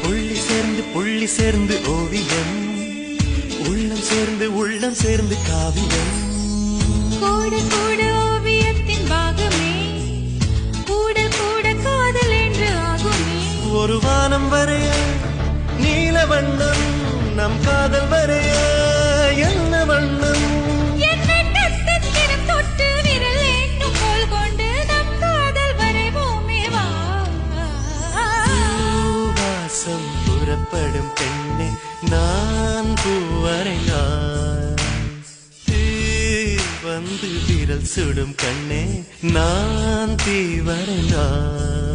புள்ளி சேர்ந்து ஓவியம், உள்ளம் சேர்ந்து காவியம். கூட கூட ஓவியத்தின் பாகமே, கூட கூட காதல் என்று ஆகுமே. ஒரு வானம் வரைய நீல வண்ணம், நம் காதல் வரைய என்ன வண்ணம்? தொட்டு விரல் என்னும் போல் கொண்டு நம் காதல் வரைவோமே வா. வாசம் புறப்படும் பெண்ணே, நான் பூவரைநாள். வந்து விரல் சுடும் கண்ணே, நான் தீவரைநாள்.